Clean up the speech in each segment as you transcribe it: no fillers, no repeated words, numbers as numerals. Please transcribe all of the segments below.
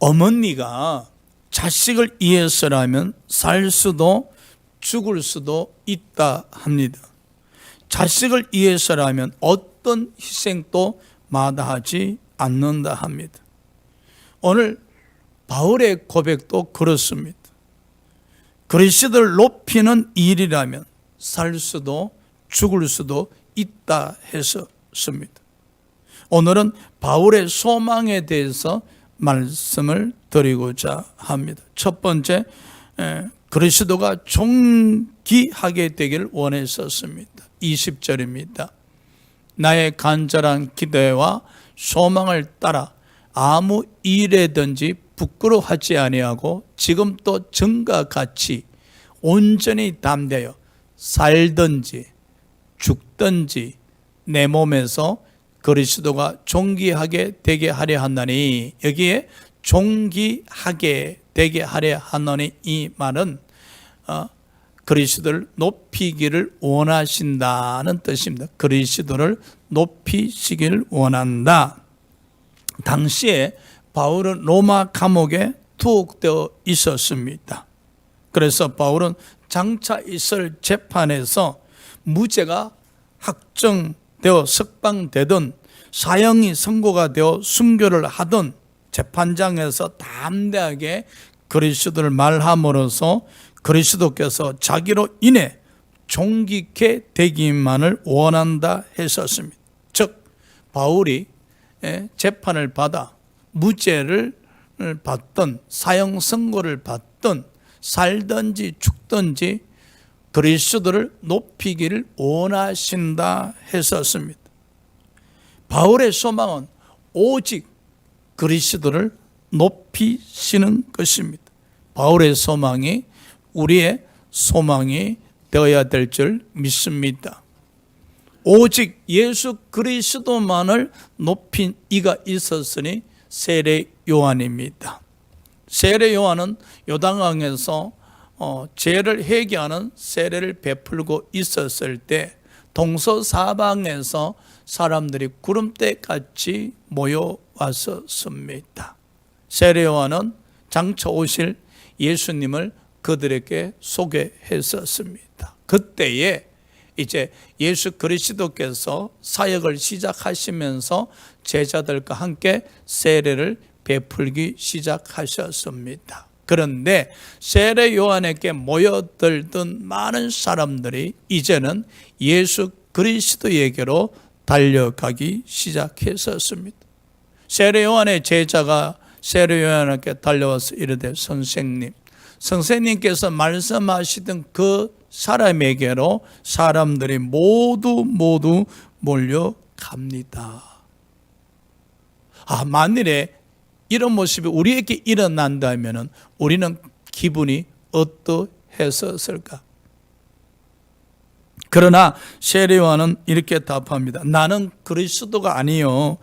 어머니가 자식을 위해서라면 살 수도 죽을 수도 있다 합니다. 자식을 위해서라면 어떤 희생도 마다하지 않는다 합니다. 오늘 바울의 고백도 그렇습니다. 그리스도를 높이는 일이라면 살 수도 죽을 수도 있다 했었습니다. 오늘은 바울의 소망에 대해서 말씀을 드리고자 합니다. 첫 번째, 그리스도가 존귀하게 되기를 원했었습니다. 20절입니다. 나의 간절한 기대와 소망을 따라 아무 일에든지 부끄러워하지 아니하고 지금 또 전과 같이 온전히 담대하여 살든지 죽든지 내 몸에서 그리스도가 존귀하게 되게 하려 하나니, 여기에 존귀하게 되게 하려 하나니 이 말은 그리스도를 높이기를 원하신다는 뜻입니다. 그리스도를 높이시기를 원한다. 당시에 바울은 로마 감옥에 투옥되어 있었습니다. 그래서 바울은 장차 있을 재판에서 무죄가 확정되어 석방되든 사형이 선고가 되어 순교를 하든 재판장에서 담대하게 그리스도를 말함으로써 그리스도께서 자기로 인해 존귀케 되기만을 원한다 했었습니다. 즉 바울이 재판을 받아 무죄를 받든 사형 선고를 받든 살든지 죽든지 그리스도를 높이기를 원하신다 했었습니다. 바울의 소망은 오직 그리스도를 높이시는 것입니다. 바울의 소망이 우리의 소망이 되어야 될 줄 믿습니다. 오직 예수 그리스도만을 높인 이가 있었으니 세례 요한입니다. 세례 요한은 요단강에서 죄를 회개하는 세례를 베풀고 있었을 때 동서사방에서 사람들이 구름대같이 모여왔었습니다. 세례 요한은 장차 오실 예수님을 그들에게 소개했었습니다. 그때에 이제 예수 그리스도께서 사역을 시작하시면서 제자들과 함께 세례를 베풀기 시작하셨습니다. 그런데 세례 요한에게 모여들던 많은 사람들이 이제는 예수 그리스도에게로 달려가기 시작했었습니다. 세례 요한의 제자가 세례 요한에게 달려와서 이르되 선생님께서 말씀하시던 그 사람에게로 사람들이 모두 몰려갑니다. 만일에 이런 모습이 우리에게 일어난다면 우리는 기분이 어떠했었을까? 그러나 세례 요한은 이렇게 답합니다. 나는 그리스도가 아니요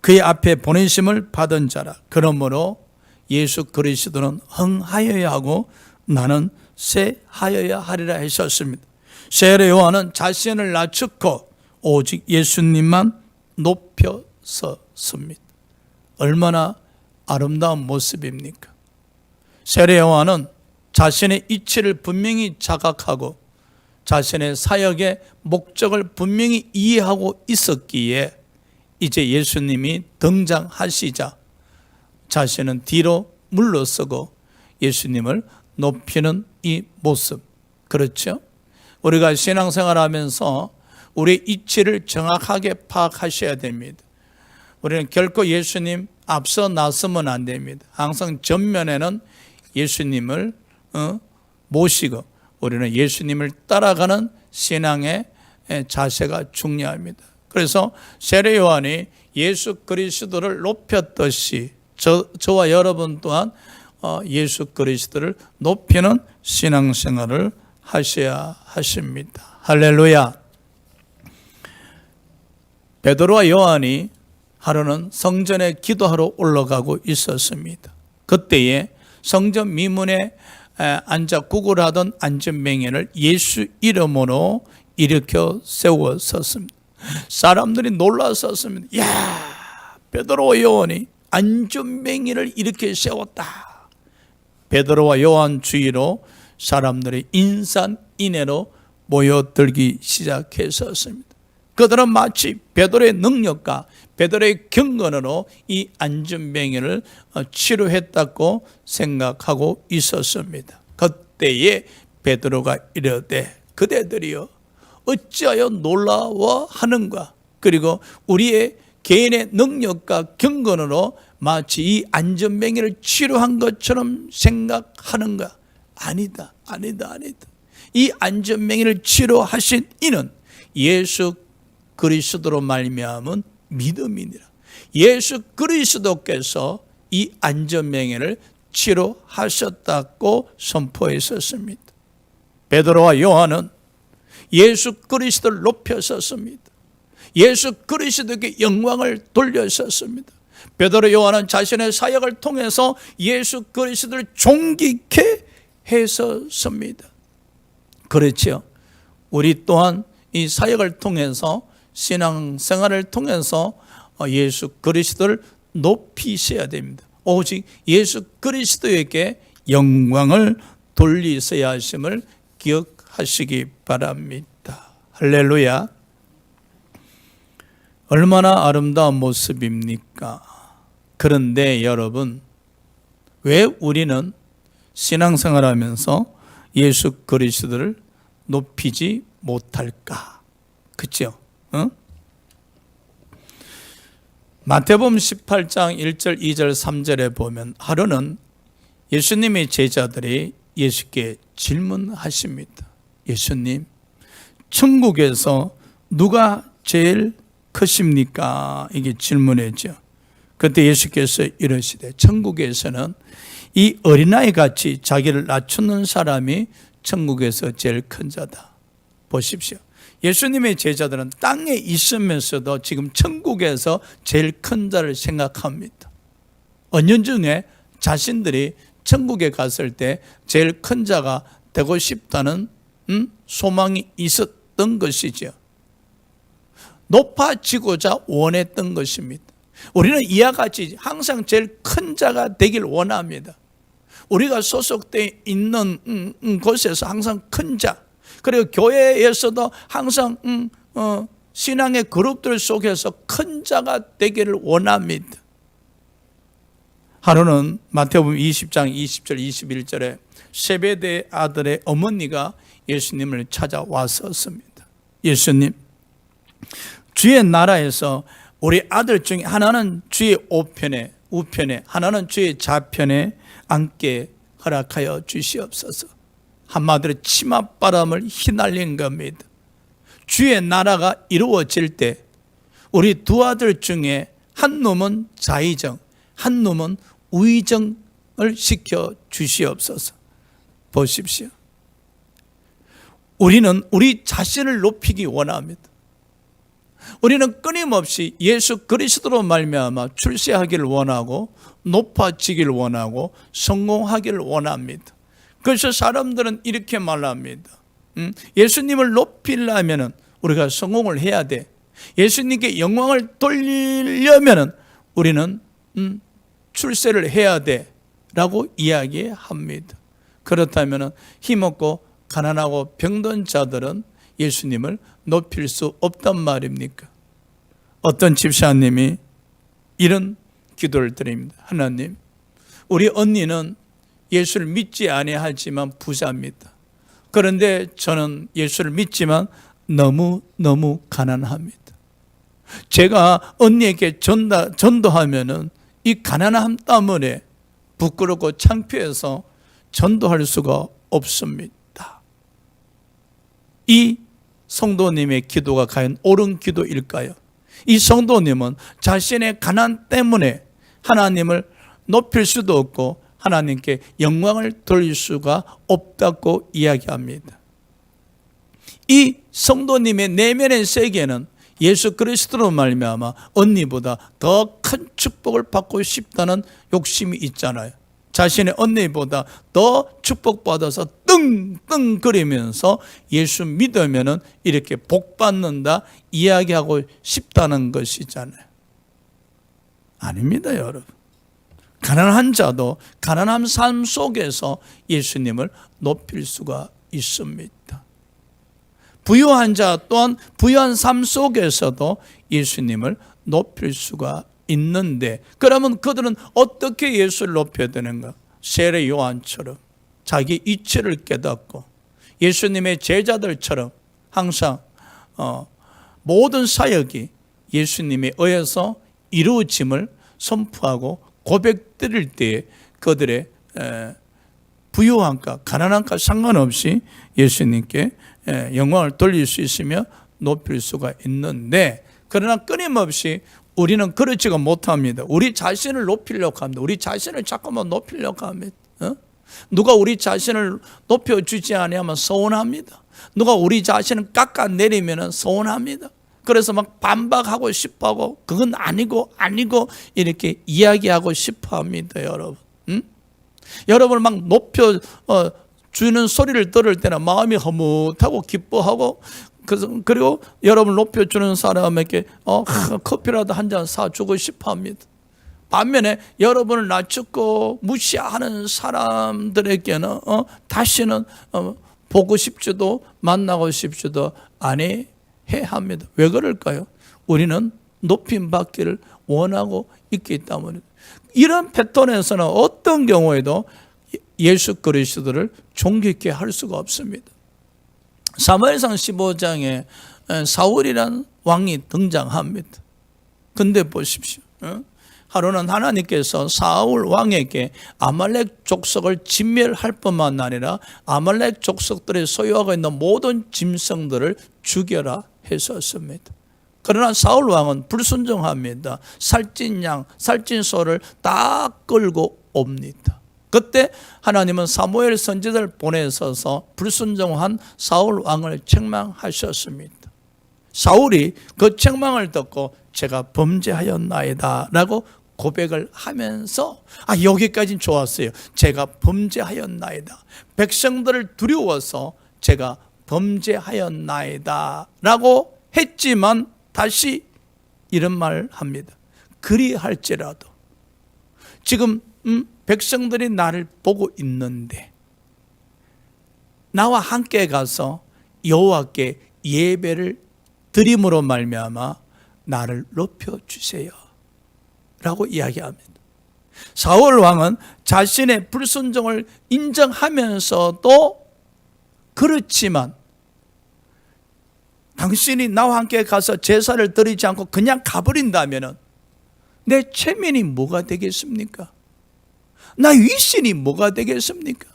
그의 앞에 보내심을 받은 자라. 그러므로 예수 그리스도는 흥하여야 하고 나는 쇠하여야 하리라 하셨습니다. 세례 요한은 자신을 낮추고 오직 예수님만 높였었습니다. 얼마나 아름다운 모습입니까? 세례 요한은 자신의 이치를 분명히 자각하고 자신의 사역의 목적을 분명히 이해하고 있었기에 이제 예수님이 등장하시자 자신은 뒤로 물러서고 예수님을 높이는 이 모습, 그렇죠? 우리가 신앙생활하면서 우리의 이치를 정확하게 파악하셔야 됩니다. 우리는 결코 예수님 앞서 나서면 안 됩니다. 항상 전면에는 예수님을 모시고 우리는 예수님을 따라가는 신앙의 자세가 중요합니다. 그래서 세례 요한이 예수 그리스도를 높였듯이 저와 여러분 또한 예수 그리스도를 높이는 신앙생활을 하셔야 하십니다. 할렐루야. 베드로와 요한이 하루는 성전에 기도하러 올라가고 있었습니다. 그때에 성전 미문에 앉아 구걸하던 안전뱅이를 예수 이름으로 일으켜 세웠었습니다. 사람들이 놀랐었습니다. 야, 베드로와 요한이 안전뱅이를 이렇게 세웠다. 베드로와 요한 주위로 사람들이 인산인해로 모여들기 시작했었습니다. 그들은 마치 베드로의 능력과 베드로의 경건으로 이 안전뱅이를 치료했다고 생각하고 있었습니다. 그때에 베드로가 이르되 그대들이여 어찌하여 놀라워하는가. 그리고 우리의 개인의 능력과 경건으로 마치 이 안전뱅이를 치료한 것처럼 생각하는가. 아니다. 이 안전뱅이를 치료하신 이는 예수 그리스도로 말미암은 믿음이니라. 예수 그리스도께서 이 안전뱅이를 치료하셨다고 선포했었습니다. 베드로와 요한은 예수 그리스도를 높였었습니다. 예수 그리스도께 영광을 돌렸었습니다. 베드로 요한은 자신의 사역을 통해서 예수 그리스도를 존귀케 했었습니다. 그렇죠. 우리 또한 이 사역을 통해서 신앙생활을 통해서 예수 그리스도를 높이셔야 됩니다. 오직 예수 그리스도에게 영광을 돌리셔야 하심을 기억하시기 바랍니다. 할렐루야. 얼마나 아름다운 모습입니까? 그런데 여러분, 왜 우리는 신앙생활하면서 예수 그리스도를 높이지 못할까? 그렇죠? 마태복음 18장 1절, 2절, 3절에 보면 하루는 예수님의 제자들이 예수께 질문하십니다. 예수님, 천국에서 누가 제일 크십니까? 이게 질문이죠. 그때 예수께서 이러시되 천국에서는 이 어린아이 같이 자기를 낮추는 사람이 천국에서 제일 큰 자다. 보십시오. 예수님의 제자들은 땅에 있으면서도 지금 천국에서 제일 큰 자를 생각합니다. 은연중에 자신들이 천국에 갔을 때 제일 큰 자가 되고 싶다는 소망이 있었던 것이죠. 높아지고자 원했던 것입니다. 우리는 이와 같이 항상 제일 큰 자가 되길 원합니다. 우리가 소속되어 있는 곳에서 항상 큰 자, 그리고 교회에서도 항상 신앙의 그룹들 속에서 큰 자가 되기를 원합니다. 하루는 마태복음 20장 20절 21절에 세베대 아들의 어머니가 예수님을 찾아왔었습니다. 예수님, 주의 나라에서 우리 아들 중에 하나는 주의 우편에 하나는 주의 좌편에 앉게 허락하여 주시옵소서. 한마디로 치맛바람을 휘날린 겁니다. 주의 나라가 이루어질 때 우리 두 아들 중에 한 놈은 좌의정, 한 놈은 우의정을 시켜 주시옵소서. 보십시오. 우리는 우리 자신을 높이기 원합니다. 우리는 끊임없이 예수 그리스도로 말미암아 출세하기를 원하고 높아지기를 원하고 성공하기를 원합니다. 그래서 사람들은 이렇게 말합니다. 예수님을 높이려면 우리가 성공을 해야 돼. 예수님께 영광을 돌리려면 우리는 출세를 해야 돼 라고 이야기합니다. 그렇다면 힘없고 가난하고 병든 자들은 예수님을 높일 수 없단 말입니까? 어떤 집사님이 이런 기도를 드립니다. 하나님, 우리 언니는 예수를 믿지 아니하지만 부자입니다. 그런데 저는 예수를 믿지만 너무 가난합니다. 제가 언니에게 전도하면은 이 가난함 때문에 부끄럽고 창피해서 전도할 수가 없습니다. 이 성도님의 기도가 과연 옳은 기도일까요? 이 성도님은 자신의 가난 때문에 하나님을 높일 수도 없고 하나님께 영광을 돌릴 수가 없다고 이야기합니다. 이 성도님의 내면의 세계는 예수 그리스도로 말미암아 언니보다 더 큰 축복을 받고 싶다는 욕심이 있잖아요. 자신의 언니보다 더 축복받아서 떵떵거리면서 예수 믿으면 이렇게 복받는다 이야기하고 싶다는 것이잖아요. 아닙니다, 여러분. 가난한 자도 가난한 삶 속에서 예수님을 높일 수가 있습니다. 부유한 자 또한 부유한 삶 속에서도 예수님을 높일 수가 있는데, 그러면 그들은 어떻게 예수를 높여야 되는가? 세례 요한처럼 자기 이치를 깨닫고 예수님의 제자들처럼 항상 모든 사역이 예수님에 의해서 이루어짐을 선포하고 고백드릴 때에 그들의 부유함과 가난함과 상관없이 예수님께 영광을 돌릴 수 있으며 높일 수가 있는데, 그러나 끊임없이 우리는 그렇지가 못합니다. 우리 자신을 높이려고 합니다. 우리 자신을 자꾸만 높이려고 합니다. 누가 우리 자신을 높여주지 않으면 서운합니다. 누가 우리 자신을 깎아내리면 서운합니다. 그래서 막 반박하고 싶어하고 그건 아니고 이렇게 이야기하고 싶어합니다. 여러분, 여러분을 막 높여주는 소리를 들을 때는 마음이 흐뭇하고 기뻐하고, 그리고 여러분을 높여주는 사람에게 커피라도 한 잔 사주고 싶어합니다. 반면에 여러분을 낮추고 무시하는 사람들에게는 다시는 보고 싶지도 만나고 싶지도 아니해 합니다. 왜 그럴까요? 우리는 높임 받기를 원하고 있기 때문에. 이런 패턴에서는 어떤 경우에도 예수 그리스도를 존귀케 할 수가 없습니다. 사무엘상 15장에 사울이란 왕이 등장합니다. 근데 보십시오. 하루는 하나님께서 사울 왕에게 아말렉 족속을 진멸할 뿐만 아니라 아말렉 족속들이 소유하고 있는 모든 짐승들을 죽여라 했었습니다. 그러나 사울 왕은 불순종합니다. 살찐 양, 살찐 소를 다 끌고 옵니다. 그때 하나님은 사무엘 선지자를 보내셔서 불순종한 사울 왕을 책망하셨습니다. 사울이 그 책망을 듣고 제가 범죄하였나이다 라고 고백을 하면서 여기까지는 좋았어요. 제가 범죄하였나이다. 백성들을 두려워서 제가 범죄하였나이다 라고 했지만 다시 이런 말을 합니다. 그리할지라도 지금 백성들이 나를 보고 있는데 나와 함께 가서 여호와께 예배를 드림으로 말미암아 나를 높여주세요 라고 이야기합니다. 사울 왕은 자신의 불순종을 인정하면서도 그렇지만 당신이 나와 함께 가서 제사를 드리지 않고 그냥 가버린다면 내 체면이 뭐가 되겠습니까? 나 위신이 뭐가 되겠습니까?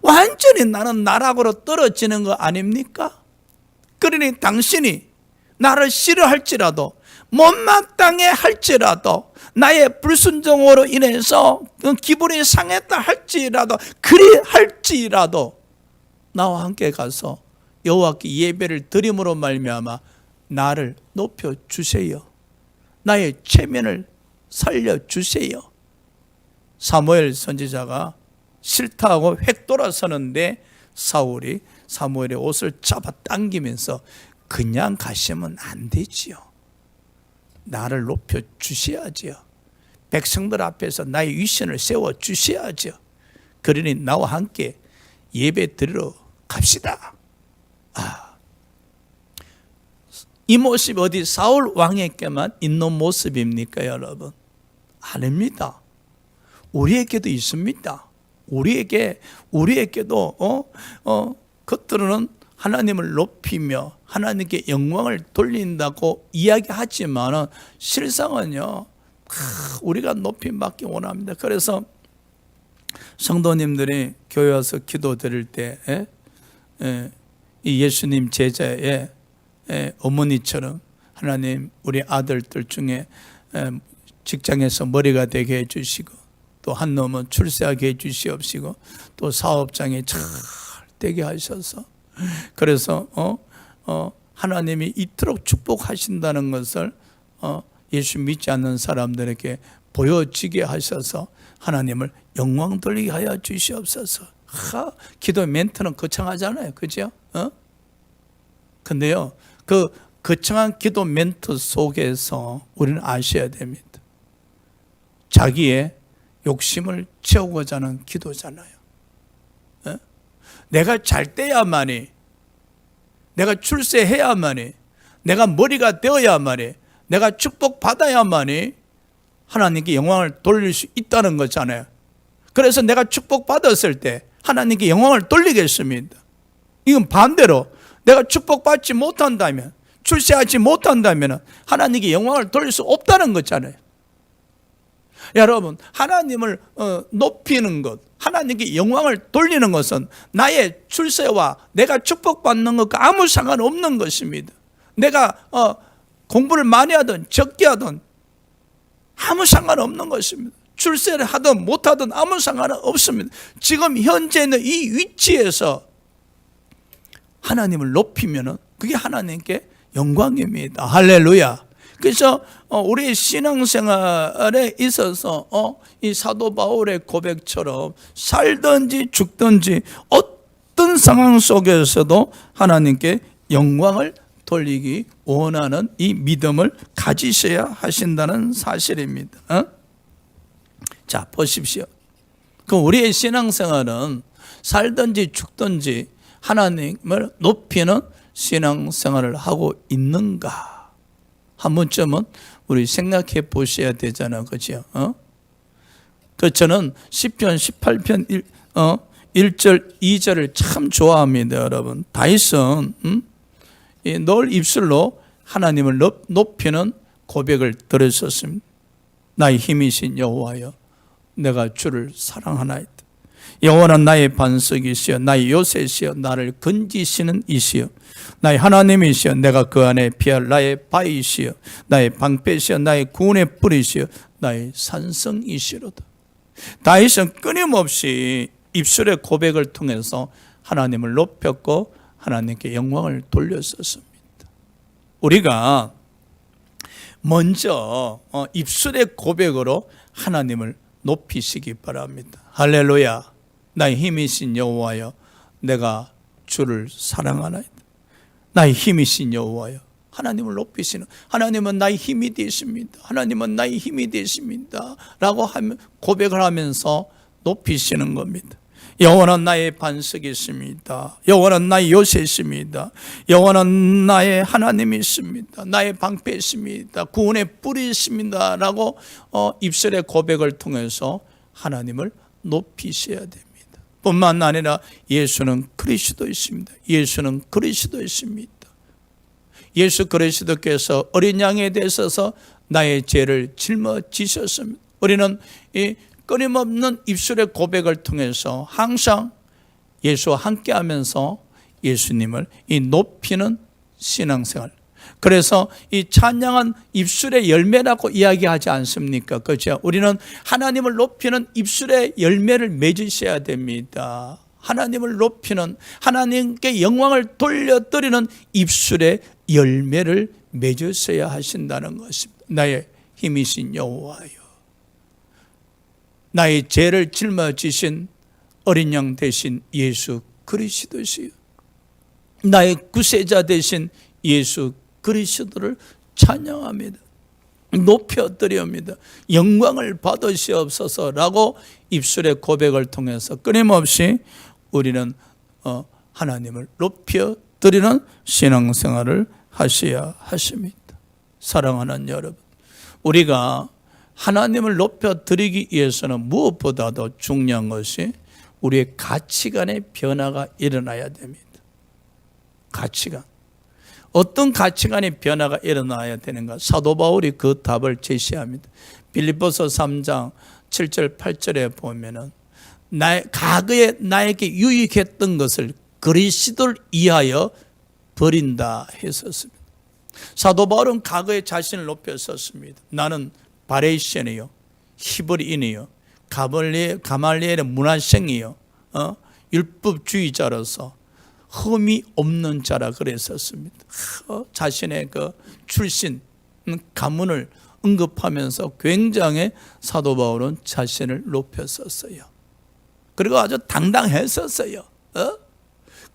완전히 나는 나락으로 떨어지는 거 아닙니까? 그러니 당신이 나를 싫어할지라도 못마땅해 할지라도 나의 불순종으로 인해서 기분이 상했다 할지라도 그리 할지라도 나와 함께 가서 여호와께 예배를 드림으로 말미암아 나를 높여주세요. 나의 체면을 살려주세요. 사무엘 선지자가 싫다 하고 획 돌아서는데 사울이 사무엘의 옷을 잡아 당기면서 그냥 가시면 안 되지요. 나를 높여주셔야지요. 백성들 앞에서 나의 위신을 세워주셔야죠. 그러니 나와 함께 예배 드리러 갑시다. 이 모습이 어디 사울 왕에게만 있는 모습입니까, 여러분? 아닙니다. 우리에게도 있습니다. 우리에게도 겉으로는 하나님을 높이며 하나님께 영광을 돌린다고 이야기하지만 실상은요, 우리가 높임 받기 원합니다. 그래서 성도님들이 교회 와서 기도 드릴 때 이 예수님 제자의 어머니처럼 하나님 우리 아들들 중에 직장에서 머리가 되게 해주시고 또 한 놈은 출세하게 해주시옵시고 또 사업장에 잘 되게 하셔서 그래서 하나님이 이토록 축복하신다는 것을 예수 믿지 않는 사람들에게 보여지게 하셔서 하나님을 영광 돌리게 하여 주시옵소서. 기도 멘트는 거창하잖아요, 그죠? 근데요, 그 거창한 기도 멘트 속에서 우리는 아셔야 됩니다. 자기의 욕심을 채우고자 하는 기도잖아요. 내가 잘 때야만이, 내가 출세해야만이, 내가 머리가 되어야만이, 내가 축복받아야만이 하나님께 영광을 돌릴 수 있다는 거잖아요. 그래서 내가 축복받았을 때 하나님께 영광을 돌리겠습니다. 이건 반대로 내가 축복받지 못한다면, 출세하지 못한다면 하나님께 영광을 돌릴 수 없다는 거잖아요. 여러분, 하나님을 높이는 것, 하나님께 영광을 돌리는 것은 나의 출세와 내가 축복받는 것과 아무 상관없는 것입니다. 내가 공부를 많이 하든 적게 하든 아무 상관없는 것입니다. 출세를 하든 못하든 아무 상관은 없습니다. 지금 현재 있는 이 위치에서 하나님을 높이면 그게 하나님께 영광입니다. 할렐루야. 그래서 우리 신앙생활에 있어서 이 사도 바울의 고백처럼 살든지 죽든지 어떤 상황 속에서도 하나님께 영광을 돌리기 원하는 이 믿음을 가지셔야 하신다는 사실입니다. 자, 보십시오. 그럼 우리의 신앙생활은 살든지 죽든지 하나님을 높이는 신앙생활을 하고 있는가? 한 번쯤은 우리 생각해 보셔야 되잖아요. 그렇죠? 저는 시편 18편 1절 2절을 참 좋아합니다. 여러분, 다윗은 늘 입술로 하나님을 높이는 고백을 들으셨습니다. 나의 힘이신 여호와여, 내가 주를 사랑하나이다. 여호와는 나의 반석이시여, 나의 요새시여, 나를 건지시는 이시여, 나의 하나님이시여, 내가 그 안에 피할 나의 바위시여, 나의 방패시여, 나의 구원의 뿌리시여, 나의 산성이시로다. 다윗은 끊임없이 입술의 고백을 통해서 하나님을 높였고 하나님께 영광을 돌렸었습니다. 우리가 먼저 입술의 고백으로 하나님을 높이시기 바랍니다. 할렐루야. 나의 힘이신 여호와여, 내가 주를 사랑하나이다. 나의 힘이신 여호와여, 하나님을 높이시는, 하나님은 나의 힘이 되십니다. 하나님은 나의 힘이 되십니다 라고 고백을 하면서 높이시는 겁니다. 여호와는 나의 반석이십니다. 여호와는 나의 요새십니다. 여호와는 나의 하나님이십니다. 나의 방패이십니다. 구원의 뿌리이십니다 라고 입술의 고백을 통해서 하나님을 높이셔야 됩니다. 뿐만 아니라 예수는 그리스도이십니다. 예수는 그리스도이십니다. 예수 그리스도께서 어린 양에 대해서 나의 죄를 짊어지셨습니다. 우리는 이 끊임없는 입술의 고백을 통해서 항상 예수와 함께하면서 예수님을 이 높이는 신앙생활. 그래서 이 찬양은 입술의 열매라고 이야기하지 않습니까? 그렇죠? 우리는 하나님을 높이는 입술의 열매를 맺으셔야 됩니다. 하나님을 높이는, 하나님께 영광을 돌려드리는 입술의 열매를 맺으셔야 하신다는 것입니다. 나의 힘이신 여호와여, 나의 죄를 짊어지신 어린 양 되신 예수 그리스도시여, 나의 구세자 되신 예수 그리스도를 찬양합니다. 높여드립니다. 영광을 받으시옵소서라고 입술의 고백을 통해서 끊임없이 우리는 하나님을 높여드리는 신앙생활을 하셔야 하십니다. 사랑하는 여러분, 우리가 하나님을 높여드리기 위해서는 무엇보다도 중요한 것이 우리의 가치관의 변화가 일어나야 됩니다. 가치관. 어떤 가치관의 변화가 일어나야 되는가? 사도 바울이 그 답을 제시합니다. 빌립보서 3장 7절 8절에 보면은 과거에 나에게 유익했던 것을 그리스도를 위하여 버린다 했었습니다. 사도 바울은 과거에 자신을 높였었습니다. 나는 바레이션이요, 히브리인이요, 가말리엘의 문화생이요, 율법주의자로서 흠이 없는 자라 그랬었습니다. 자신의 그 출신 가문을 언급하면서 굉장히 사도 바울은 자신을 높였었어요. 그리고 아주 당당했었어요.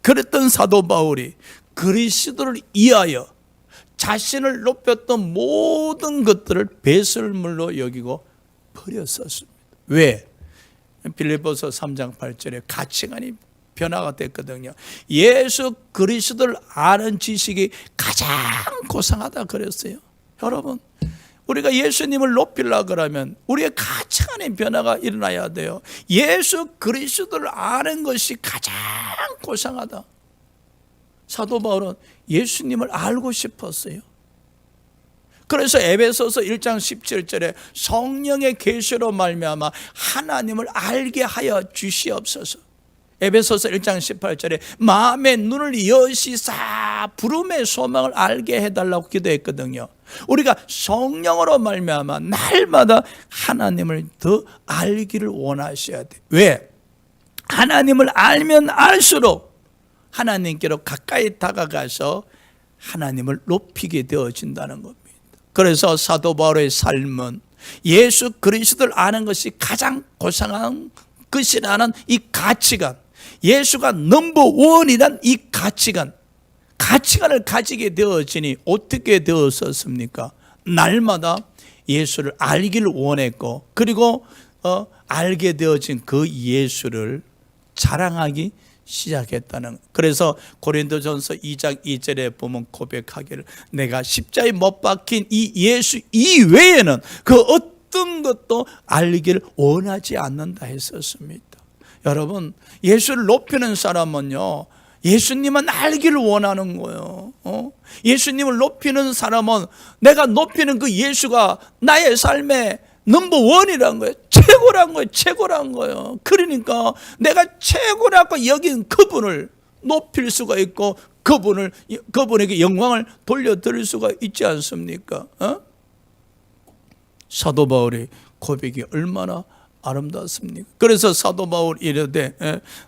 그랬던 사도 바울이 그리스도를 위하여 자신을 높였던 모든 것들을 배설물로 여기고 버렸었습니다. 왜? 빌립보서 3장 8절에 가치관이 변화가 됐거든요. 예수 그리스도를 아는 지식이 가장 고상하다 그랬어요. 여러분, 우리가 예수님을 높이려고 그러면 우리의 가치관의 변화가 일어나야 돼요. 예수 그리스도를 아는 것이 가장 고상하다. 사도 바울은 예수님을 알고 싶었어요. 그래서 에베소서 1장 17절에 성령의 계시로 말미암아 하나님을 알게 하여 주시옵소서. 에베소서 1장 18절에 마음의 눈을 여시사 부름의 소망을 알게 해달라고 기도했거든요. 우리가 성령으로 말미암아 날마다 하나님을 더 알기를 원하셔야 돼요. 왜? 하나님을 알면 알수록 하나님께로 가까이 다가가서 하나님을 높이게 되어진다는 겁니다. 그래서 사도 바울의 삶은 예수 그리스도를 아는 것이 가장 고상한 것이라는 이 가치관, 예수가 넘버원이란 이 가치관을 가지게 되어지니 어떻게 되었었습니까? 날마다 예수를 알기를 원했고, 그리고 알게 되어진 그 예수를 자랑하기 시작했다는. 그래서 고린도전서 2장 2절에 보면 고백하기를 내가 십자가에 못 박힌 이 예수 이외에는 그 어떤 것도 알기를 원하지 않는다 했었습니다. 여러분, 예수를 높이는 사람은요, 예수님은 알기를 원하는 거예요. 예수님을 높이는 사람은 내가 높이는 그 예수가 나의 삶의 넘버원이란 거예요. 최고란 거예요. 그러니까 내가 최고라고 여긴 그분을 높일 수가 있고 그분에게 영광을 돌려드릴 수가 있지 않습니까? 사도 바울의 고백이 얼마나 아름답습니까? 그래서 사도 바울 이르되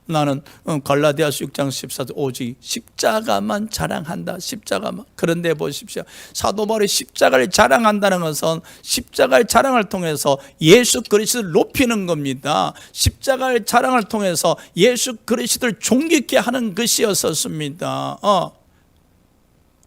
나는 갈라디아서 6장 14절 오직 십자가만 자랑한다. 십자가만. 그런데 보십시오. 사도 바울이 십자가를 자랑한다는 것은 십자가의 자랑을 통해서 예수 그리스도를 높이는 겁니다. 십자가의 자랑을 통해서 예수 그리스도를 존귀케 하는 것이었었습니다.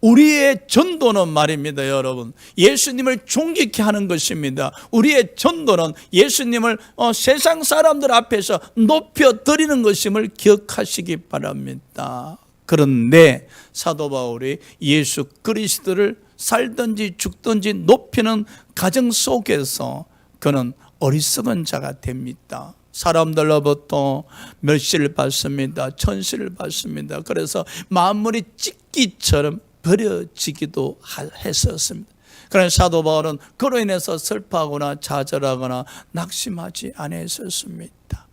우리의 전도는 말입니다, 여러분. 예수님을 존귀케 하는 것입니다. 우리의 전도는 예수님을 세상 사람들 앞에서 높여드리는 것임을 기억하시기 바랍니다. 그런데 사도 바울이 예수 그리스도를 살든지 죽든지 높이는 가정 속에서 그는 어리석은 자가 됩니다. 사람들로부터 멸시를 받습니다. 천시를 받습니다. 그래서 만물이 찢기처럼 버려지기도 했었습니다. 그러나 사도 바울은 그로 인해서 슬퍼하거나 좌절하거나 낙심하지 않았었습니다.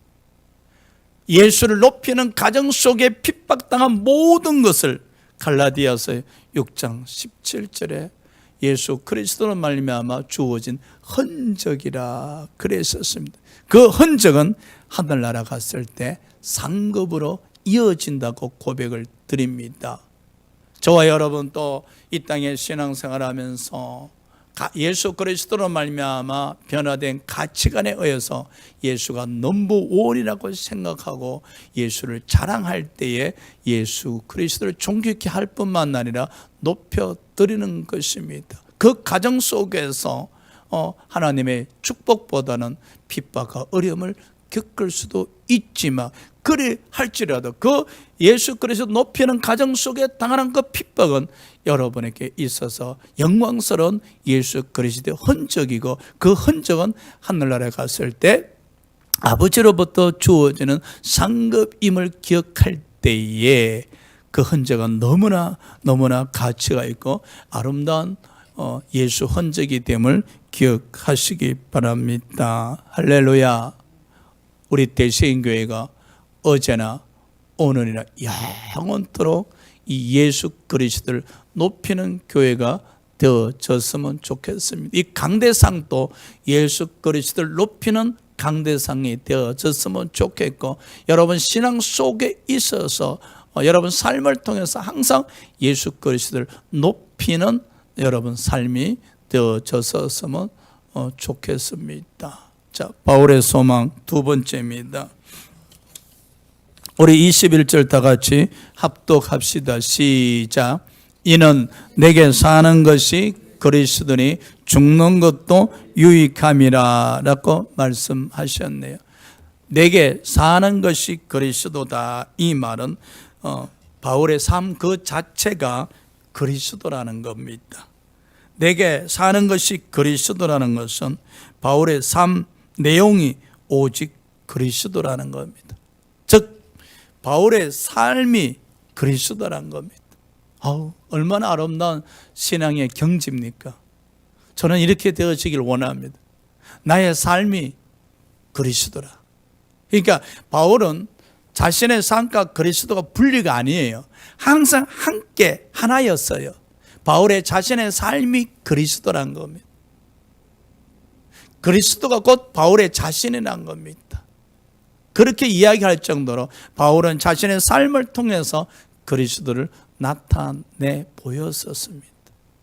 예수를 높이는 가정 속에 핍박당한 모든 것을 갈라디아서 6장 17절에 예수 그리스도로 말미암아 주어진 흔적이라 그랬었습니다. 그 흔적은 하늘나라 갔을 때 상급으로 이어진다고 고백을 드립니다. 저와 여러분 또 이 땅에 신앙생활하면서 예수 그리스도로 말미암아 변화된 가치관에 의해서 예수가 넘버원이라고 생각하고 예수를 자랑할 때에 예수 그리스도를 존귀케 할 뿐만 아니라 높여드리는 것입니다. 그 가정 속에서 하나님의 축복보다는 핍박과 어려움을 겪을 수도 있지만 그리 할지라도 그 예수 그리스도 높이는 가정 속에 당하는 그 핍박은 여러분에게 있어서 영광스러운 예수 그리스도의 흔적이고 그 흔적은 하늘나라에 갔을 때 아버지로부터 주어지는 상급임을 기억할 때에 그 흔적은 너무나 가치가 있고 아름다운 예수 흔적이 됨을 기억하시기 바랍니다. 할렐루야. 우리 대세인교회가 어제나 오늘이나 영원토록 이 예수 그리스도를 높이는 교회가 되어졌으면 좋겠습니다. 이 강대상도 예수 그리스도를 높이는 강대상이 되어졌으면 좋겠고 여러분 신앙 속에 있어서 여러분 삶을 통해서 항상 예수 그리스도를 높이는 여러분 삶이 되어졌으면 좋겠습니다. 자, 바울의 소망 두 번째입니다. 우리 21절 다 같이 합독합시다. 시작. 이는 내게 사는 것이 그리스도니 죽는 것도 유익함이라고 말씀하셨네요. 내게 사는 것이 그리스도다. 이 말은 바울의 삶 그 자체가 그리스도라는 겁니다. 내게 사는 것이 그리스도라는 것은 바울의 삶 내용이 오직 그리스도라는 겁니다. 즉 바울의 삶이 그리스도라는 겁니다. 얼마나 아름다운 신앙의 경지입니까? 저는 이렇게 되어지길 원합니다. 나의 삶이 그리스도라. 그러니까 바울은 자신의 삶과 그리스도가 분리가 아니에요. 항상 함께 하나였어요. 바울의 자신의 삶이 그리스도란 겁니다. 그리스도가 곧 바울의 자신이란 겁니다. 그렇게 이야기할 정도로 바울은 자신의 삶을 통해서 그리스도를 나타내 보였었습니다.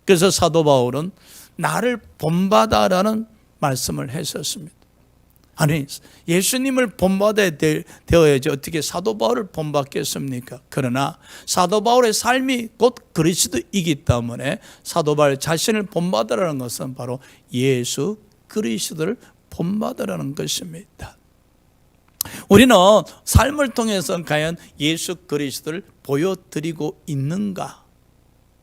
그래서 사도 바울은 나를 본받아라는 말씀을 했었습니다. 아니, 예수님을 본받아야 되어야지 어떻게 사도 바울을 본받겠습니까? 그러나 사도 바울의 삶이 곧 그리스도이기 때문에 사도 바울 자신을 본받으라는 것은 바로 예수 그리스도를 본받으라는 것입니다. 우리는 삶을 통해서 과연 예수 그리스도를 보여드리고 있는가?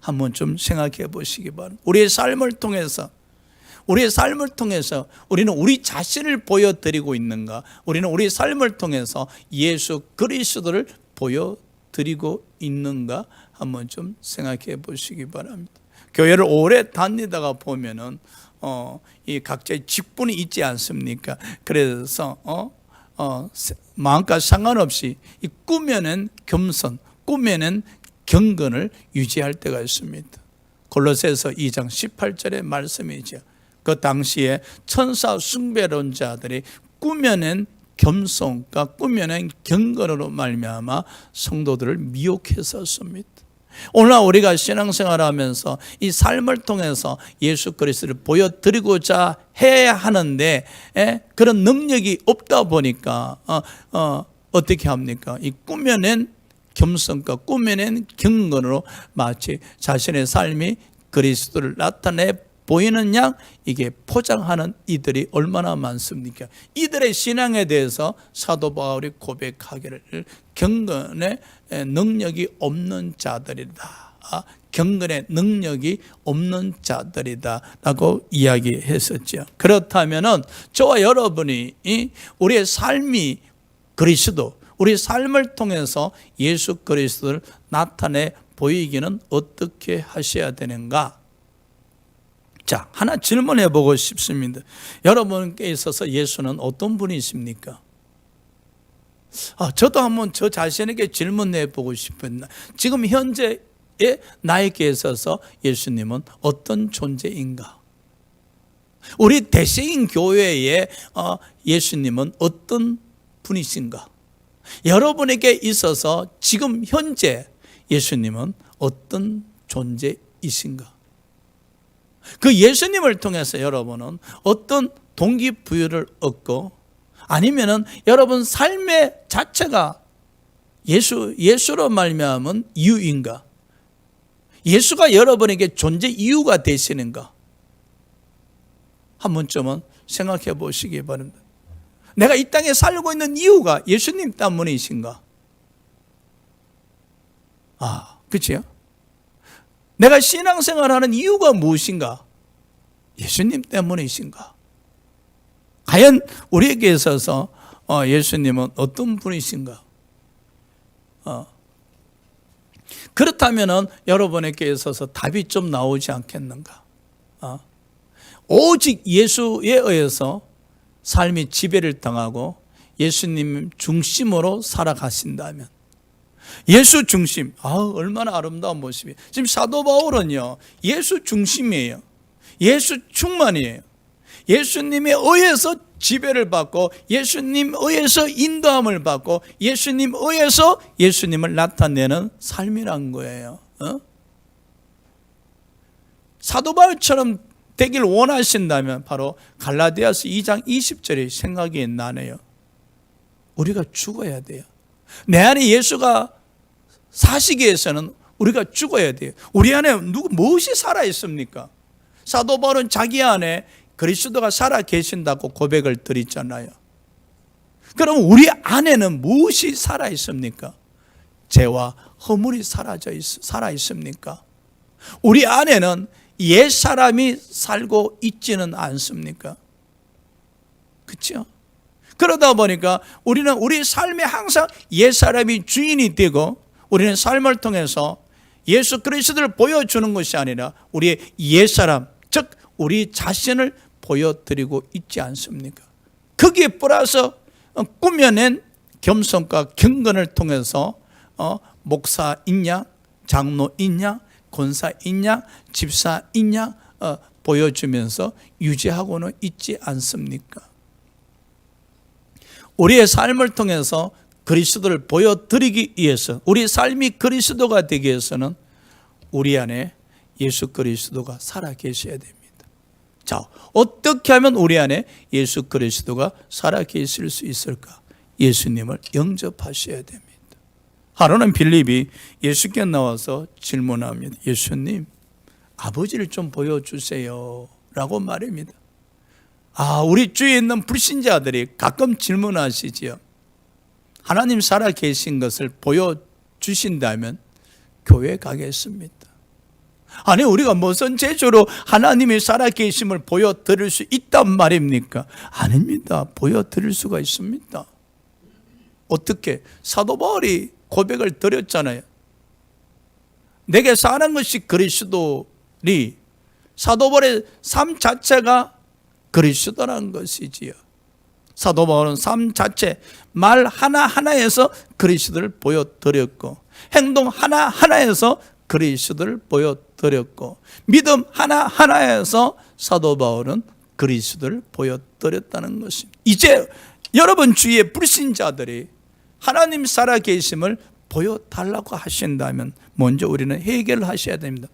한번 좀 생각해 보시기 바랍니다. 우리의 삶을 통해서 우리는 우리 자신을 보여드리고 있는가? 우리는 우리 삶을 통해서 예수 그리스도를 보여드리고 있는가? 한번 좀 생각해 보시기 바랍니다. 교회를 오래 다니다가 보면은 이 각자의 직분이 있지 않습니까? 그래서 마음과 상관없이 이 꾸며낸 겸손, 꾸며낸 경건을 유지할 때가 있습니다. 골로새서 2장 18절의 말씀이죠. 그 당시에 천사 숭배론자들이 꾸며낸 겸손과 꾸며낸 경건으로 말미암아 성도들을 미혹했었습니다. 오늘 우리가 신앙생활하면서 이 삶을 통해서 예수 그리스도를 보여드리고자 해야 하는데 그런 능력이 없다 보니까 어떻게 합니까? 이 꾸며낸 겸손과 꾸며낸 경건으로 마치 자신의 삶이 그리스도를 나타내 보이는 양 이게 포장하는 이들이 얼마나 많습니까? 이들의 신앙에 대해서 사도 바울이 고백하기를 경건의 능력이 없는 자들이다. 경건의 능력이 없는 자들이다 라고 이야기했었죠. 그렇다면 저와 여러분이 우리의 삶이 그리스도, 우리 삶을 통해서 예수 그리스도를 나타내 보이기는 어떻게 하셔야 되는가? 자, 하나 질문해 보고 싶습니다. 여러분께 있어서 예수는 어떤 분이십니까? 저도 한번 저 자신에게 질문해 보고 싶습니다. 지금 현재의 나에게 있어서 예수님은 어떤 존재인가? 우리 대세인 교회의 예수님은 어떤 분이신가? 여러분에게 있어서 지금 현재 예수님은 어떤 존재이신가? 그 예수님을 통해서 여러분은 어떤 동기부여를 얻고 아니면은 여러분 삶의 자체가 예수로 말미암은 이유인가? 예수가 여러분에게 존재 이유가 되시는가? 한 번쯤은 생각해 보시기 바랍니다. 내가 이 땅에 살고 있는 이유가 예수님 때문이신가? 그렇죠? 내가 신앙생활하는 이유가 무엇인가? 예수님 때문이신가? 과연 우리에게 있어서 예수님은 어떤 분이신가? 그렇다면 여러분에게 있어서 답이 좀 나오지 않겠는가? 오직 예수에 의해서 삶이 지배를 당하고 예수님 중심으로 살아가신다면, 예수 중심, 얼마나 아름다운 모습이에요. 지금 사도 바울은요, 예수 중심이에요. 예수 충만이에요. 예수님에 의해서 지배를 받고 예수님 의해서 인도함을 받고 예수님 의해서 예수님을 나타내는 삶이란 거예요. 사도 바울처럼 되길 원하신다면 바로 갈라디아서 2장 20절이 생각이 나네요. 우리가 죽어야 돼요. 내 안에 예수가 사시기 위해서는 우리가 죽어야 돼요. 우리 안에 무엇이 살아있습니까? 사도 바울은 자기 안에 그리스도가 살아 계신다고 고백을 드렸잖아요. 그럼 우리 안에는 무엇이 살아 있습니까? 죄와 허물이 살아 있습니까? 우리 안에는 옛 사람이 살고 있지는 않습니까? 그렇죠? 그러다 보니까 우리는 우리 삶에 항상 옛 사람이 주인이 되고, 우리는 삶을 통해서 예수 그리스도를 보여주는 것이 아니라 우리의 옛 사람, 즉 우리 자신을 보여드리고 있지 않습니까? 거기에 플러스 꾸며낸 겸손과 경건을 통해서 목사 있냐, 장로 있냐, 권사 있냐, 집사 있냐 보여주면서 유지하고는 있지 않습니까? 우리의 삶을 통해서 그리스도를 보여드리기 위해서, 우리 삶이 그리스도가 되기 위해서는 우리 안에 예수 그리스도가 살아계셔야 됩니다. 자, 어떻게 하면 우리 안에 예수 그리스도가 살아계실 수 있을까? 예수님을 영접하셔야 됩니다. 하루는 빌립이 예수께 나와서 질문합니다. 예수님, 아버지를 좀 보여주세요 라고 말합니다. 우리 주위에 있는 불신자들이 가끔 질문하시지요. 하나님 살아계신 것을 보여주신다면 교회 가겠습니다. 아니, 우리가 무슨 재주로 하나님이 살아계심을 보여드릴 수 있단 말입니까? 아닙니다. 보여드릴 수가 있습니다. 어떻게? 사도 바울이 고백을 드렸잖아요. 내게 사는 것이 그리스도니, 사도 바울의 삶 자체가 그리스도라는 것이지요. 사도 바울은 삶 자체, 말 하나하나에서 그리스도를 보여드렸고, 행동 하나하나에서 그리스도를 보여드렸고, 믿음 하나하나에서 사도 바울은 그리스도를 보여드렸다는 것입니다. 이제 여러분 주위의 불신자들이 하나님 살아계심을 보여달라고 하신다면 먼저 우리는 해결하셔야 됩니다.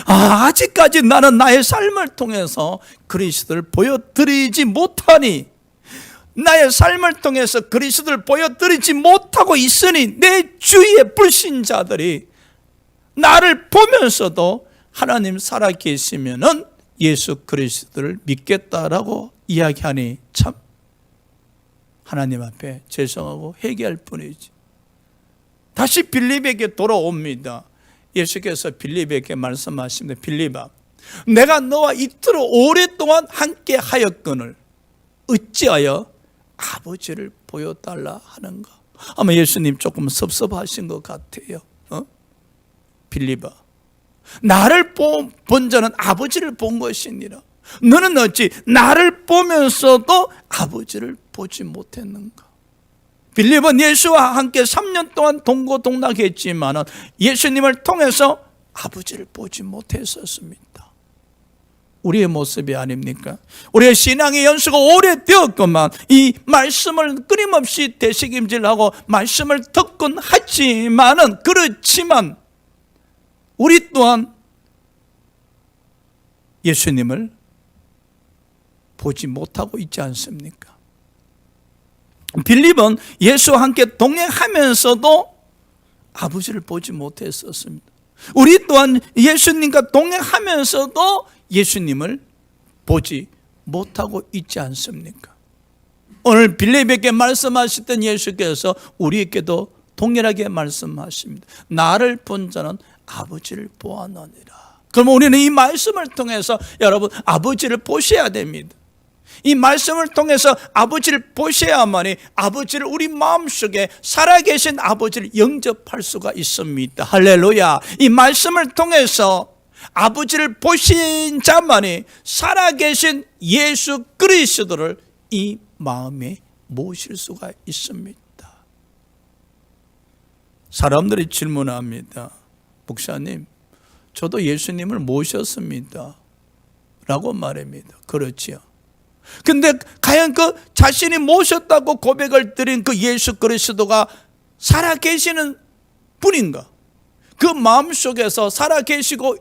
아직까지 나는 나의 삶을 통해서 그리스도를 보여드리지 못하니, 나의 삶을 통해서 그리스도를 보여드리지 못하고 있으니 내 주위의 불신자들이 나를 보면서도 하나님 살아계시면은 예수 그리스도를 믿겠다라고 이야기하니 참 하나님 앞에 죄송하고 회개할 뿐이지. 다시 빌립에게 돌아옵니다. 예수께서 빌립에게 말씀하십니다. 빌립아, 내가 너와 이토록 오랫동안 함께 하였거늘 어찌하여 아버지를 보여달라 하는가? 아마 예수님 조금 섭섭하신 것 같아요. 빌립아, 나를 본 자는 아버지를 본 것이니라. 너는 어찌 나를 보면서도 아버지를 보지 못했는가? 빌립은 예수와 함께 3년 동안 동고동락했지만 예수님을 통해서 아버지를 보지 못했었습니다. 우리의 모습이 아닙니까? 우리의 신앙의 연수가 오래되었건만 이 말씀을 끊임없이 되새김질하고 말씀을 듣곤 하지만은, 그렇지만 우리 또한 예수님을 보지 못하고 있지 않습니까? 빌립은 예수와 함께 동행하면서도 아버지를 보지 못했었습니다. 우리 또한 예수님과 동행하면서도 예수님을 보지 못하고 있지 않습니까? 오늘 빌립에게 말씀하셨던 예수께서 우리에게도 동일하게 말씀하십니다. 나를 본 자는 아버지를 보았느니라. 그럼 우리는 이 말씀을 통해서 여러분 아버지를 보셔야 됩니다. 이 말씀을 통해서 아버지를 보셔야만이 아버지를 우리 마음속에 살아계신 아버지를 영접할 수가 있습니다. 할렐루야. 이 말씀을 통해서 아버지를 보신 자만이 살아계신 예수 그리스도를 이 마음에 모실 수가 있습니다. 사람들이 질문합니다. 목사님, 저도 예수님을 모셨습니다 라고 말합니다. 그렇지요. 근데 과연 그 자신이 모셨다고 고백을 드린 그 예수 그리스도가 살아계시는 분인가? 그 마음속에서 살아계시고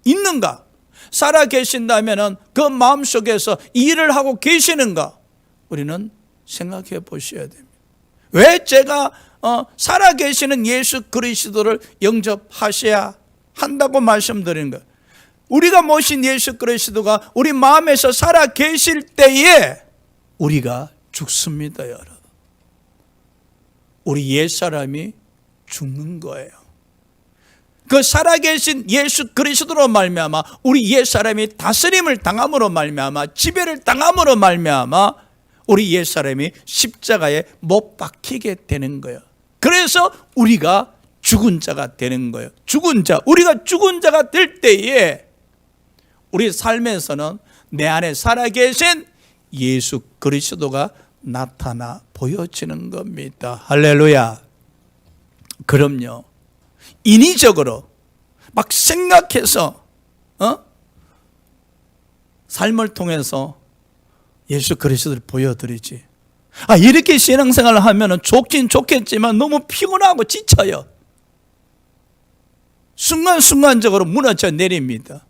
있는가? 살아계신다면 그 마음속에서 일을 하고 계시는가? 우리는 생각해 보셔야 됩니다. 왜 제가 살아계시는 예수 그리스도를 영접하셔야 한다고 말씀드리는 거예요? 우리가 모신 예수 그리스도가 우리 마음에서 살아 계실 때에 우리가 죽습니다, 여러분. 우리 옛사람이 죽는 거예요. 그 살아계신 예수 그리스도로 말미암아 우리 옛사람이 다스림을 당함으로 말미암아 지배를 당함으로 말미암아 우리 옛사람이 십자가에 못 박히게 되는 거예요. 그래서 우리가 죽은 자가 되는 거예요. 죽은 자, 우리가 죽은 자가 될 때에 우리 삶에서는 내 안에 살아계신 예수 그리스도가 나타나 보여지는 겁니다. 할렐루야. 그럼요, 인위적으로 막 생각해서 삶을 통해서 예수 그리스도를 보여드리지. 이렇게 신앙생활을 하면 좋긴 좋겠지만 너무 피곤하고 지쳐요. 순간순간적으로 무너져 내립니다.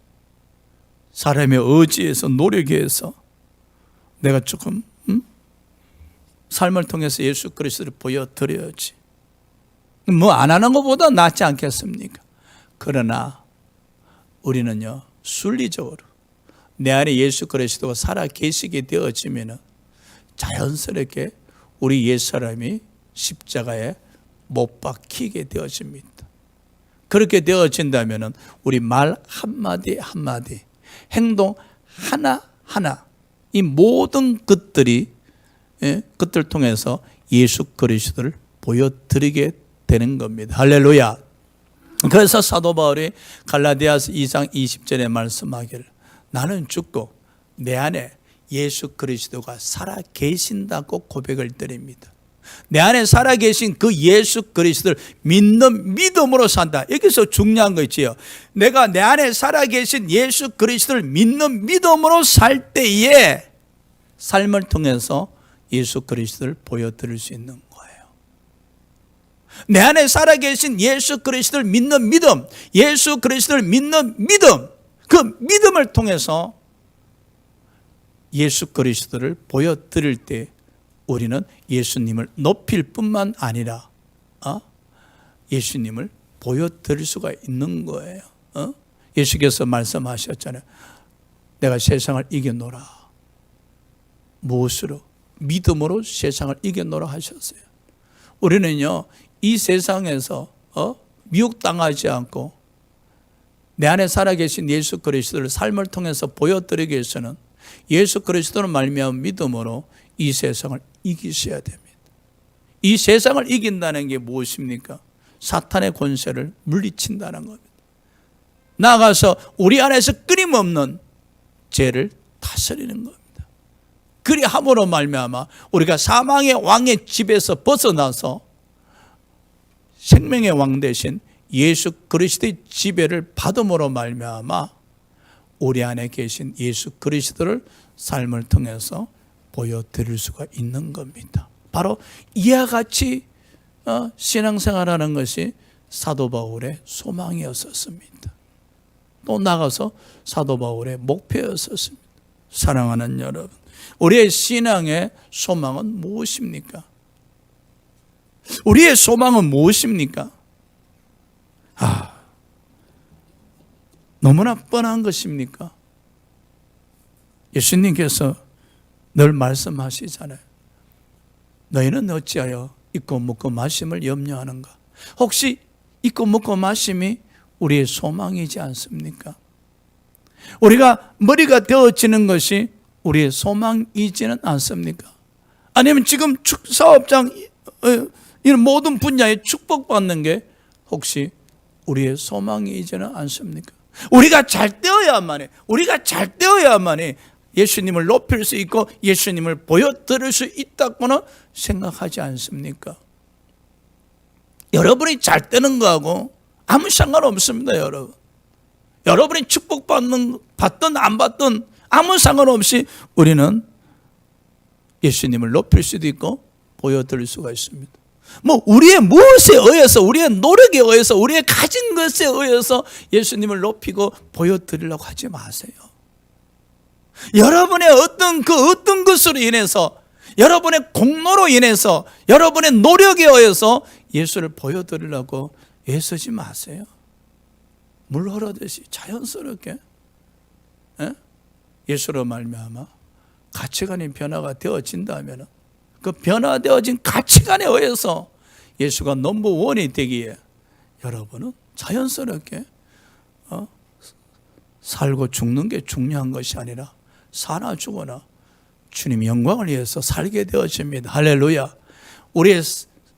사람의 의지에서 노력해서 내가 조금 삶을 통해서 예수 그리스도를 보여드려야지. 뭐 안 하는 것보다 낫지 않겠습니까? 그러나 우리는요, 순리적으로 내 안에 예수 그리스도가 살아 계시게 되어지면 자연스럽게 우리 옛사람이 십자가에 못 박히게 되어집니다. 그렇게 되어진다면 우리 말 한마디 한마디, 행동 하나하나, 이 모든 것들이 그것을 통해서 예수 그리스도를 보여드리게 되는 겁니다. 할렐루야. 그래서 사도 바울이 갈라디아서 2장 20절에 말씀하기를 나는 죽고 내 안에 예수 그리스도가 살아 계신다고 고백을 드립니다. 내 안에 살아계신 그 예수 그리스도를 믿는 믿음으로 산다. 여기서 중요한 거 있지요. 내가 내 안에 살아계신 예수 그리스도를 믿는 믿음으로 살 때에 삶을 통해서 예수 그리스도를 보여드릴 수 있는 거예요. 내 안에 살아계신 예수 그리스도를 믿는 믿음, 예수 그리스도를 믿는 믿음, 그 믿음을 통해서 예수 그리스도를 보여드릴 때 우리는 예수님을 높일 뿐만 아니라 예수님을 보여드릴 수가 있는 거예요. 예수께서 말씀하셨잖아요. 내가 세상을 이겨노라. 무엇으로? 믿음으로 세상을 이겨노라 하셨어요. 우리는요, 이 세상에서 미혹당하지 않고 내 안에 살아계신 예수 그리스도를 삶을 통해서 보여드리기 위해서는 예수 그리스도를 말미암은 믿음으로 이 세상을 이기셔야 됩니다. 이 세상을 이긴다는 게 무엇입니까? 사탄의 권세를 물리친다는 겁니다. 나아가서 우리 안에서 끊임없는 죄를 다스리는 겁니다. 그리함으로 말미암아 우리가 사망의 왕의 집에서 벗어나서 생명의 왕 대신 예수 그리스도의 지배를 받음으로 말미암아 우리 안에 계신 예수 그리스도를 삶을 통해서 보여드릴 수가 있는 겁니다. 바로 이와 같이 신앙생활하는 것이 사도 바울의 소망이었었습니다. 또 나가서 사도 바울의 목표였었습니다. 사랑하는 여러분, 우리의 신앙의 소망은 무엇입니까? 우리의 소망은 무엇입니까? 너무나 뻔한 것입니까? 예수님께서 늘 말씀하시잖아요. 너희는 어찌하여 입고 먹고 마심을 염려하는가? 혹시 입고 먹고 마심이 우리의 소망이지 않습니까? 우리가 머리가 되어지는 것이 우리의 소망이지는 않습니까? 아니면 지금 사업장 이런 모든 분야에 축복받는 게 혹시 우리의 소망이지는 않습니까? 우리가 잘 되어야만이 예수님을 높일 수 있고 예수님을 보여드릴 수 있다고는 생각하지 않습니까? 여러분이 잘 되는 거하고 아무 상관없습니다, 여러분. 여러분이 축복받든 안 받든 아무 상관없이 우리는 예수님을 높일 수도 있고 보여드릴 수가 있습니다. 우리의 무엇에 의해서, 우리의 노력에 의해서, 우리의 가진 것에 의해서 예수님을 높이고 보여드리려고 하지 마세요. 여러분의 어떤 것으로 인해서, 여러분의 공로로 인해서, 여러분의 노력에 의해서 예수를 보여드리려고 애쓰지 마세요. 물 흐르듯이 자연스럽게 예수로 말미암아 가치관이 변화가 되어진다면 그 변화되어진 가치관에 의해서 예수가 넘버원이 되기에 여러분은 자연스럽게 살고 죽는 게 중요한 것이 아니라 사나 죽어나 주님 영광을 위해서 살게 되어집니다. 할렐루야. 우리의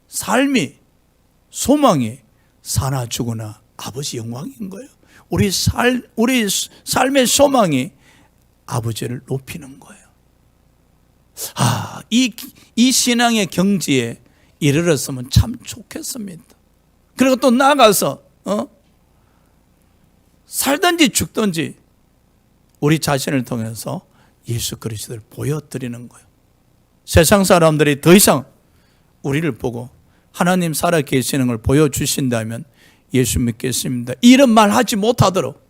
삶이 소망이 사나 죽어나 아버지 영광인 거예요. 우리 삶의 소망이 아버지를 높이는 거예요. 이 신앙의 경지에 이르렀으면 참 좋겠습니다. 그리고 또 나아가서 살든지 죽든지 우리 자신을 통해서 예수 그리스도를 보여드리는 거예요. 세상 사람들이 더 이상 우리를 보고 하나님 살아 계시는 걸 보여주신다면 예수 믿겠습니다, 이런 말 하지 못하도록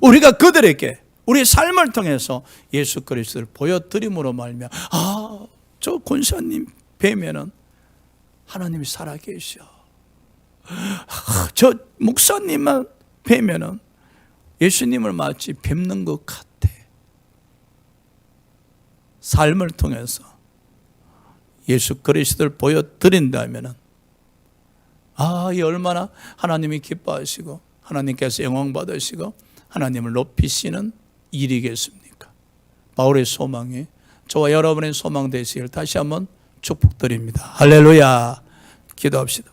우리가 그들에게 우리의 삶을 통해서 예수 그리스도를 보여드림으로 말미암아 저 권사님 뵈면은 하나님이 살아 계셔. 저 목사님만 뵈면은 예수님을 마치 뵙는 것 같아. 삶을 통해서 예수 그리스도를 보여드린다면은 이 얼마나 하나님이 기뻐하시고 하나님께서 영광 받으시고 하나님을 높이시는 일이겠습니까? 바울의 소망이 저와 여러분의 소망 되시길 다시 한번 축복드립니다. 할렐루야. 기도합시다.